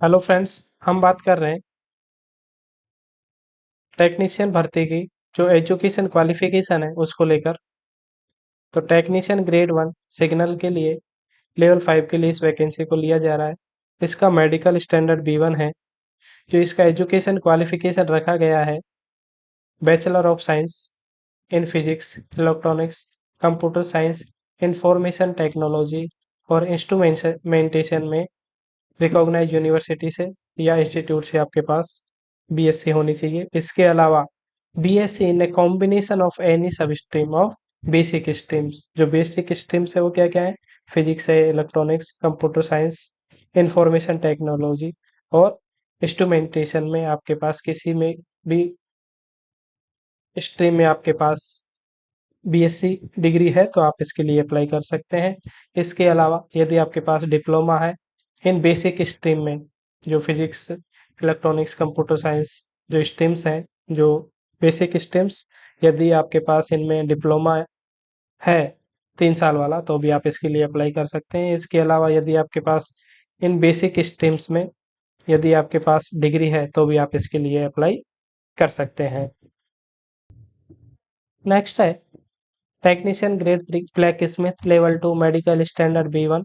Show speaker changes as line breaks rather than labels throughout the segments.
Hello friends. हम बात कर रहे हैं टेक्नीशियन भर्ती की जो एजुकेशन क्वालिफिकेशन है उसको लेकर। तो टेक्नीशियन ग्रेड 1 सिग्नल के लिए लेवल 5 के लिए इस वैकेंसी को लिया जा रहा है। इसका मेडिकल स्टैंडर्ड B1 है। जो इसका एजुकेशन क्वालिफिकेशन रखा गया है bachelor of science in physics, electronics, computer science, information technology और इंस्ट्रूमेंटेशन में रिकॉग्नाइज यूनिवर्सिटी से या इंस्टीट्यूट से आपके पास बीएससी होनी चाहिए। इसके अलावा BSc in a combination of any सब स्ट्रीम ऑफ बेसिक स्ट्रीम्स। जो बेसिक स्ट्रीम्स है वो क्या क्या है? फिजिक्स है, electronics, computer science, information technology और इंस्ट्रूमेंटेशन में आपके पास किसी में भी स्ट्रीम में आपके पास बीएससी डिग्री है तो आप इसके लिए अप्लाई कर सकते हैं। इसके अलावा यदि आपके पास डिप्लोमा है इन बेसिक स्ट्रीम में, जो फिजिक्स, इलेक्ट्रॉनिक्स, कंप्यूटर साइंस जो स्ट्रीम्स हैं, जो बेसिक स्ट्रीम्स, यदि आपके पास इनमें डिप्लोमा है 3 साल वाला तो भी आप इसके लिए अप्लाई कर सकते हैं। इसके अलावा यदि आपके पास इन बेसिक स्ट्रीम्स में यदि आपके पास डिग्री है तो भी आप इसके लिए अप्लाई कर सकते हैं। नेक्स्ट है technician grade 3 black Smith level 2 medical standard B1।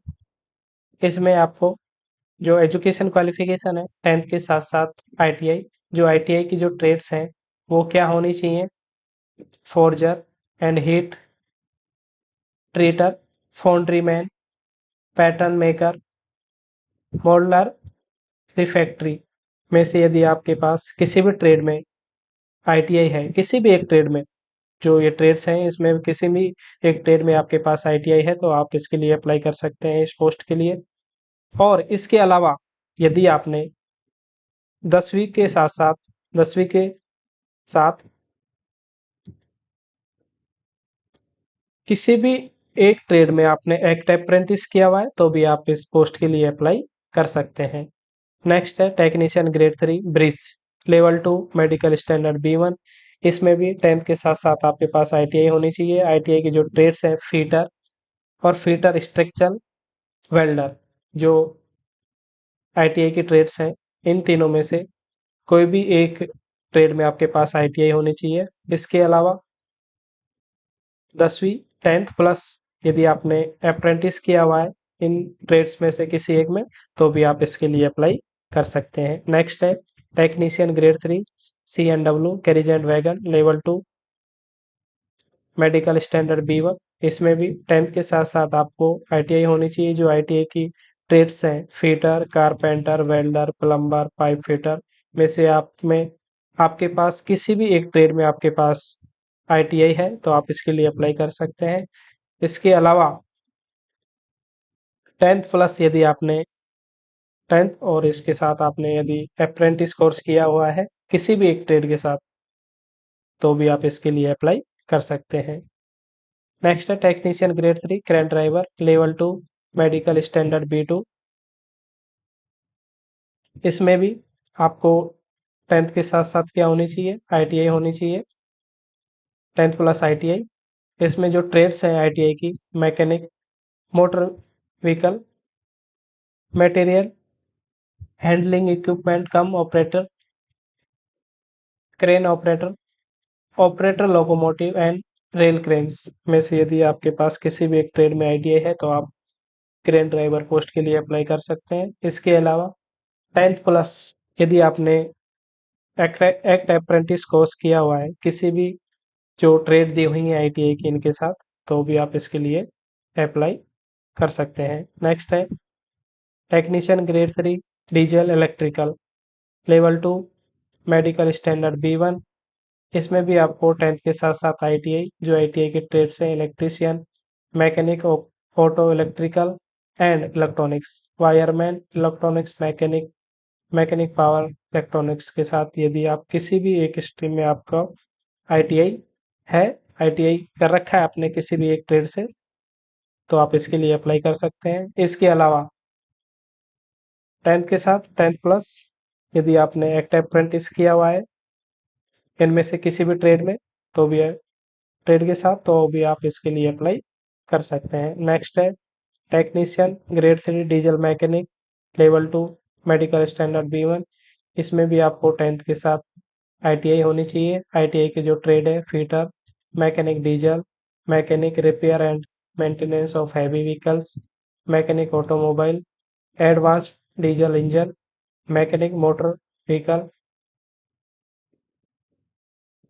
इसमें आपको जो एजुकेशन क्वालिफिकेशन है 10th के साथ साथ आईटीआई, जो आईटीआई की जो ट्रेड्स हैं वो क्या होनी चाहिए? Forger and heat treater, foundryman, pattern maker, modeller, refractory में से यदि आपके पास किसी भी ट्रेड में आईटीआई है, किसी भी एक ट्रेड में, जो ये ट्रेड्स हैं इसमें किसी भी एक ट्रेड में आपके पास आईटीआई है तो आप इसके लिए अप्लाई कर सकते हैं इस पोस्ट के लिए। और इसके अलावा यदि आपने 10वीं के साथ साथ 10वीं के साथ किसी भी एक ट्रेड में आपने एक्ट अप्रेंटिस किया हुआ है तो भी आप इस पोस्ट के लिए अप्लाई कर सकते हैं। नेक्स्ट है technician grade 3 bridge level 2 medical standard B1। इसमें भी 10th के साथ साथ आपके पास आईटीआई होनी चाहिए। आईटीआई की जो ट्रेड्स हैं फीटर और फीटर स्ट्रक्चर वेल्डर, जो आईटीआई की ट्रेड्स हैं, इन तीनों में से कोई भी एक ट्रेड में आपके पास आईटीआई होनी चाहिए। इसके अलावा 10वीं 10th प्लस यदि आपने अप्रेंटिस किया हुआ है इन ट्रेड्स में से किसी एक में तो भी आप इसके लिए अप्लाई कर सकते हैं। नेक्स्ट है technician grade 3 C&W carriage and wagon level 2 medical standard B1। इसमें भी 10th के साथ साथ आपको आईटीआई होनी चाहिए। जो आईटीआई की ट्रेड्स हैं fitter, carpenter, welder, plumber, pipe fitter में से आप में आपके पास किसी भी एक ट्रेड में आपके पास आईटीआई है तो आप इसके लिए अप्लाई कर सकते हैं। इसके अलावा 10th प्लस यदि आपने 10th और इसके साथ आपने यदि अप्रेंटिस कोर्स किया हुआ है किसी भी एक ट्रेड के साथ तो भी आप इसके लिए अप्लाई कर सकते हैं। नेक्स्ट है technician grade 3 crane driver level 2 medical standard B2। इसमें भी आपको 10th के साथ साथ क्या होनी चाहिए? आईटीआई होनी चाहिए, 10th प्लस आईटीआई। इसमें जो ट्रेड्स हैं आईटीआई की mechanic, motor vehicle, material handling equipment come operator, crane operator, operator locomotive and rail cranes में से यदि आपके पास किसी भी एक ट्रेड में आईटीआई है तो आप क्रेन ड्राइवर पोस्ट के लिए अप्लाई कर सकते हैं। इसके अलावा 10th प्लस यदि आपने एक्ट अप्रेंटिस कोर्स किया हुआ है किसी भी जो ट्रेड दी हुई है आईटीआई की इनके साथ तो भी आप इसके लिए अप्लाई कर सकते हैं। नेक्स्ट है technician grade 3 diesel electrical level 2 medical standard B1। इसमें भी आपको 10th के साथ साथ आईटीआई, जो आईटीआई के ट्रेड्स हैं electrician, mechanic, auto electrical and electronics, wireman, electronics mechanic, mechanic power electronics के साथ यदि आप किसी भी एक स्ट्रीम में आपका आईटीआई है, आईटीआई कर रखा है आपने किसी भी एक ट्रेड से तो आप इसके लिए अप्लाई कर सकते हैं। इसके अलावा 10th के साथ 10th प्लस यदि आपने एक्ट अप्रेंटिस किया हुआ है इनमें से किसी भी ट्रेड में तो भी ट्रेड के साथ तो भी आप इसके लिए अप्लाई कर सकते हैं। नेक्स्ट है technician grade 3 diesel mechanic level 2 medical standard B1, इसमें भी आपको 10th के साथ ITI होनी चाहिए। ITI की जो ट्रेड है fitter, mechanic diesel, mechanic repair and maintenance of heavy vehicles, mechanic automobile, advanced diesel engine, mechanic motor vehicle,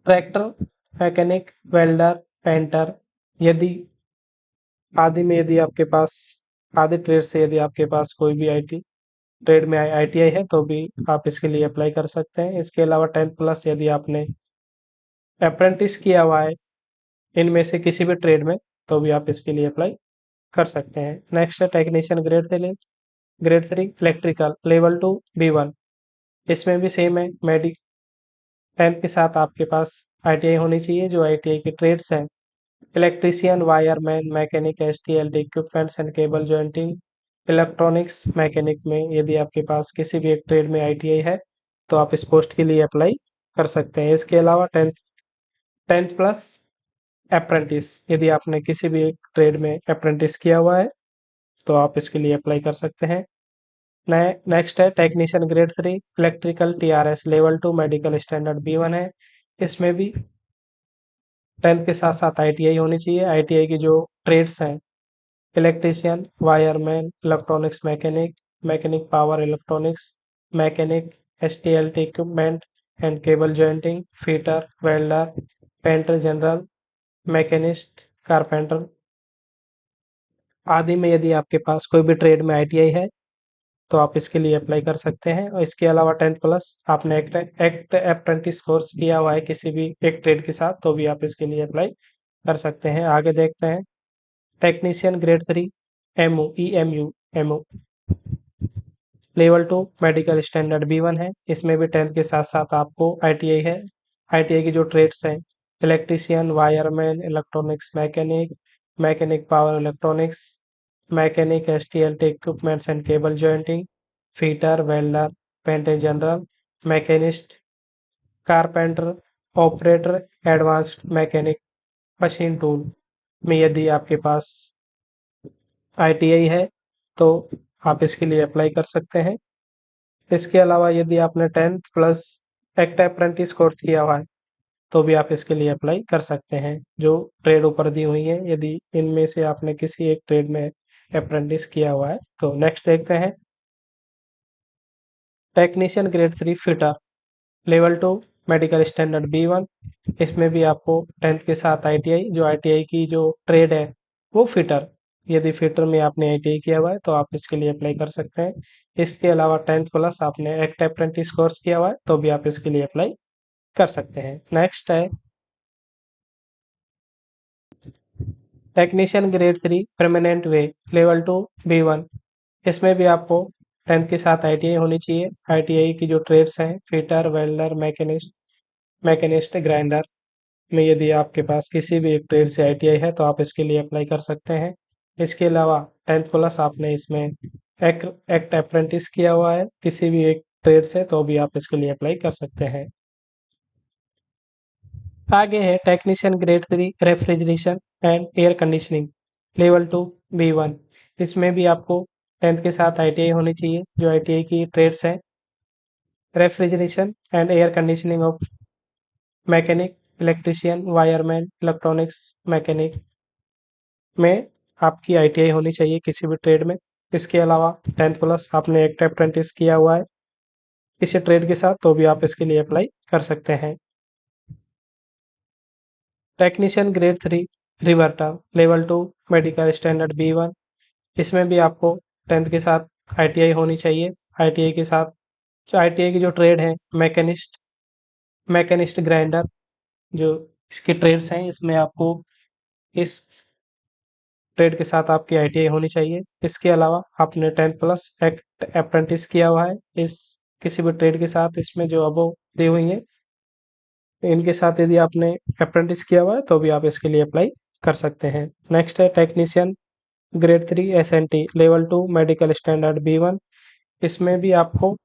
tractor mechanic, welder, painter. यदि आदि में यदि आपके पास आदि ट्रेड से यदि आपके पास कोई भी IT ट्रेड में ITI है तो भी आप इसके लिए अप्लाई कर सकते हैं। इसके अलावा 10th प्लस यदि आपने अप्रेंटिस किया हुआ है इनमें से किसी भी ट्रेड में तो भी आप इसके लिए अप्लाई कर सकते हैं। नेक्स्ट है technician grade 3 electrical level 2 B1। इसमें भी सेम है, मेडिक 10th के साथ आपके पास ITI होनी चाहिए। जो ITI की ट्रेड्स हैं electrician, wireman, mechanic, STLT equipments and cable jointing, electronics mechanic में यदि आपके पास किसी भी एक ट्रेड में ITI है तो आप इस पोस्ट के लिए अप्लाई कर सकते हैं। इसके अलावा टेंथ प्लस अप्रेंटिस, यदि आपने किसी भी एक ट्रेड में अप्रेंटिस किया हुआ है तो आप इसके लिए अप्लाई कर सकते हैं। नेक्स्ट है technician grade 3 electrical TRS level 2 medical standard B1 है। इसमें भी 10th के साथ साथ ITI होनी चाहिए। ITI की जो ट्रेड्स हैं electrician, wireman, electronics mechanic, mechanic power electronics, mechanic, STLT equipment and cable jointing, fitter, welder, painter general, machinist, carpenter आदि में यदि आपके पास कोई भी ट्रेड में ITI है तो आप इसके लिए अप्लाई कर सकते हैं। और इसके अलावा 10th प्लस आपने एक्ट अप्रेंटिस कोर्स किया हुआ है किसी भी एक ट्रेड के साथ तो भी आप इसके लिए अप्लाई कर सकते हैं। आगे देखते हैं technician grade 3 EMU level 2 medical standard B1 है। इसमें भी 10th के साथ साथ आपको ITI है। ITI की जो ट्रेड्स हैं electrician, wireman, electronics mechanic, mechanic power electronics, mechanic, STLT equipments and cable jointing, fitter, welder, painter general, machinist, carpenter, operator, advanced mechanic, machine tool में यदि आपके पास ITI है तो आप इसके लिए अप्लाई कर सकते हैं। इसके अलावा यदि आपने 10th plus act apprentice course किया हुआ है तो भी आप इसके लिए अप्लाई कर सकते हैं। जो ट्रेड ऊपर दी हुई है यदि इनमें से आपने किसी एक ट्रेड में अप्रेंटिस किया हुआ है तो नेक्स्ट देखते हैं technician grade 3 fitter level 2 medical standard B1। इसमें भी आपको 10th के साथ ITI, जो ITI की जो ट्रेड है वो फिटर, यदि फिटर में आपने ITI किया हुआ है तो आप इसके लिए अप्लाई कर सकते हैं। इसके अलावा 10th प्लस आपने एक्ट अप्रेंटिस कोर्स किया हुआ है तो भी आप इसके लिए अप्लाई कर सकते हैं। नेक्स्ट है टेक्नीशियन ग्रेड 3 परमानेंट वे लेवल 2 B1। इसमें भी आपको 10th के साथ ITI होनी चाहिए। ITI की जो ट्रेड्स हैं फिटर, वेल्डर, मैकेनिस्ट, ग्राइंडर में यदि आपके पास किसी भी एक ट्रेड से ITI है तो आप इसके लिए अप्लाई कर सकते हैं। इसके अलावा 10th प्लस आपने इसमें एक्ट अप्रेंटिस किया हुआ है किसी भी एक ट्रेड से तो भी आप इसके लिए अप्लाई कर सकते हैं। आगे है technician grade 3 refrigeration and air conditioning level 2 B1। इसमें भी आपको 10th के साथ ITI होनी चाहिए। जो ITI की ट्रेड्स हैं refrigeration and air conditioning of mechanic, electrician, wireman, electronics mechanic में आपकी ITI होनी चाहिए किसी भी ट्रेड में। इसके अलावा 10th प्लस आपने एक अप्रेंटिस किया हुआ है किसी ट्रेड के साथ तो भी आप इसके लिए अप्लाई कर सकते हैं। Technician grade 3 riveter level 2 medical standard B1। इसमें भी आपको 10th के साथ ITI होनी चाहिए। ITI के साथ जो ITI की जो ट्रेड है मैकेनिस्ट ग्राइंडर, जो इसकी ट्रेड्स हैं इसमें आपको इस ट्रेड के साथ आपकी ITI होनी चाहिए। इसके अलावा आपने 10th प्लस एक्ट अप्रेंटिस किया हुआ है इस किसी भी ट्रेड के साथ, इसमें जो अबव दी हुई है इनके साथ यदि आपने अप्रेंटिस किया हुआ है तो भी आप इसके लिए अप्लाई कर सकते हैं। नेक्स्ट है technician grade 3 SNT level 2 medical standard B1। इसमें भी आपको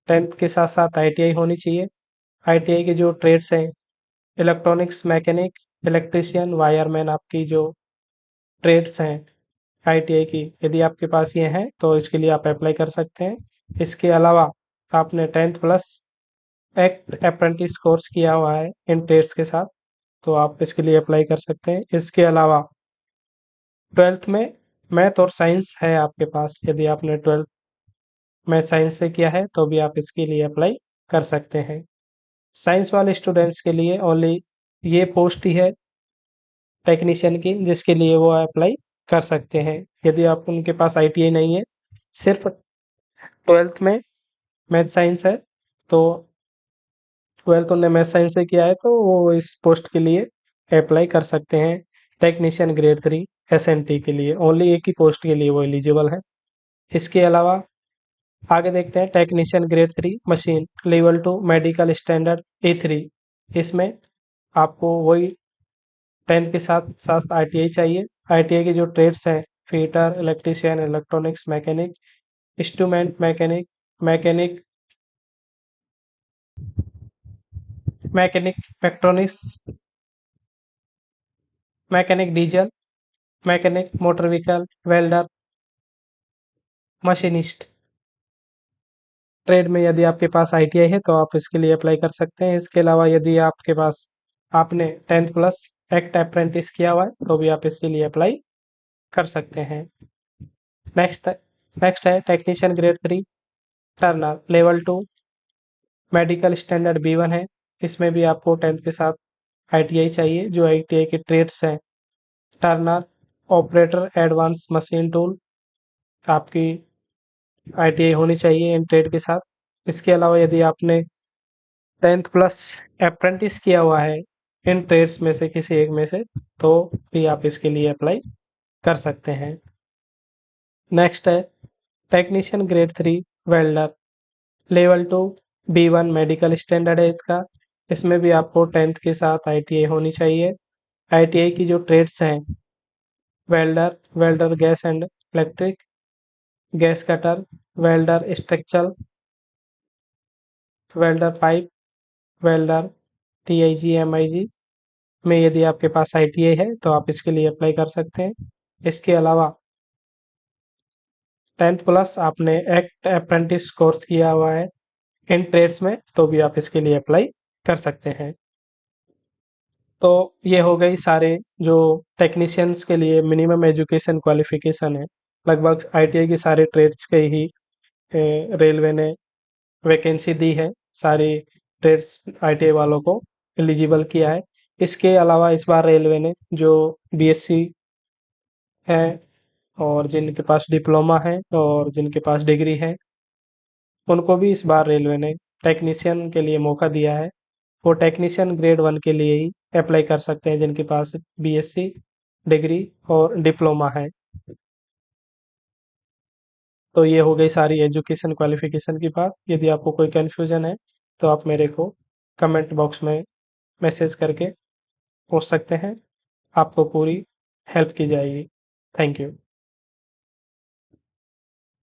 10th के साथ साथ ITI होनी चाहिए। ITI के जो ट्रेड्स हैं इलेक्ट्रॉनिक्स मैकेनिक, इलेक्ट्रीशियन, वायरमैन आपकी जो ट्रेड्स हैं ITI की यदि आपके पास ये हैं तो इसके लिए आप अप्लाई कर सकते हैं। इसके अलावा आपने 10th plus act apprentice course किया हुआ है इन ट्रेड्स के साथ, तो आप इसके लिए अप्लाई कर सकते हैं। इसके अलावा 12th में मैथ और साइंस है आपके पास, यदि आपने 12th में साइंस से किया है तो भी आप इसके लिए अप्लाई कर सकते हैं। साइंस वाले स्टूडेंट्स के लिए ओनली ये पोस्ट ही है टेक्नीशियन की, जिसके लिए वो अप्लाई कर सकते हैं। यदि आप उनके पास आईटीआई नहीं है, सिर्फ 12th में मैथ साइंस है, तो 12th उन्होंने मैथ साइंस से किया है, तो वो इस पोस्ट के लिए अप्लाई कर सकते हैं। टेक्नीशियन ग्रेड 3 एसएनटी के लिए ओनली एक ही पोस्ट के लिए वो एलिजिबल है। इसके अलावा आगे देखते हैं technician grade 3 machine level 2 medical standard A3। इसमें आपको वही 10th के साथ साथ आईटीआई चाहिए। आईटीआई के जो ट्रेड्स हैं, fitter, electrician, electronics, mechanic, instrument mechanic, mechanic mechanic electronics, mechanic diesel, mechanic motor vehicle, welder, machinist trade में यदि आपके पास आईटीआई है तो आप इसके लिए अप्लाई कर सकते हैं। इसके अलावा यदि आपके पास आपने 10th प्लस एक्ट अप्रेंटिस किया हुआ है तो भी आप इसके लिए अप्लाई कर सकते हैं। नेक्स्ट नेक्स्ट है technician grade 3 Turner level 2 medical standard B1 है। इसमें भी आपको 10th के साथ आईटीआई चाहिए। जो आईटीआई के ट्रेड्स हैं, Turner, operator, advance machine tool, आपकी आईटीआई होनी चाहिए इन ट्रेड के साथ। इसके अलावा यदि आपने 10th प्लस अप्रेंटिस किया हुआ है इन ट्रेड्स में से किसी एक में से, तो भी आप इसके लिए अप्लाई कर सकते हैं। नेक्स्ट है technician grade 3 welder level 2 B1 medical standard है इसका। इसमें भी आपको 10th के साथ आईटीआई होनी चाहिए। आईटीआई की जो ट्रेड्स हैं, welder, welder gas and electric, gas cutter, welder structural, welder pipe, welder TIG MIG में यदि आपके पास आईटीआई है तो आप इसके लिए अप्लाई कर सकते हैं। इसके अलावा 10th प्लस आपने एक्ट अप्रेंटिस कोर्स किया हुआ है इन ट्रेड्स में तो भी आप इसके लिए अप्लाई कर सकते हैं। तो ये हो गई सारे जो टेक्नीशियंस के लिए मिनिमम एजुकेशन क्वालिफिकेशन है। लगभग आईटीआई के सारे ट्रेड्स के ही रेलवे ने वैकेंसी दी है। सारी ट्रेड्स आईटीआई वालों को एलिजिबल किया है। इसके अलावा इस बार रेलवे ने जो बीएससी है और जिनके पास डिप्लोमा है और जिनके पास डिग्री है, उनको भी इस बार रेलवे ने टेक्नीशियन के लिए मौका दिया है। वो टेक्नीशियन ग्रेड 1 के लिए ही अप्लाई कर सकते हैं जिनके पास बीएससी डिग्री और डिप्लोमा है। तो ये हो गई सारी एजुकेशन क्वालिफिकेशन की बात। यदि आपको कोई कन्फ्यूजन है तो आप मेरे को कमेंट बॉक्स में मैसेज करके पूछ सकते हैं, आपको पूरी हेल्प की जाएगी। Thank you.